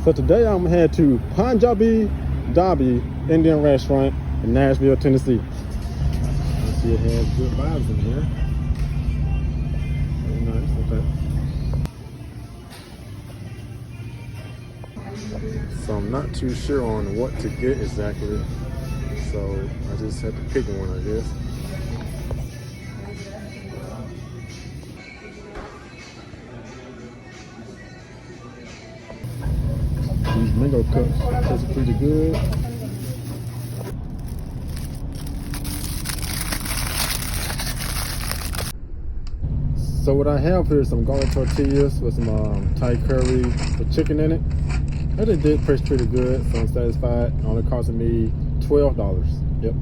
So today I'm headed to Punjabi Dhabi Indian restaurant in Nashville, Tennessee. I see it has good vibes in here. Very nice, okay. So I'm not too sure on what to get exactly. So I just had to pick one, I guess. These mango cups taste pretty good. So what I have here is some garlic tortillas with some Thai curry with chicken in it. That did taste pretty good, so I'm satisfied. It only costing me $12. Yep.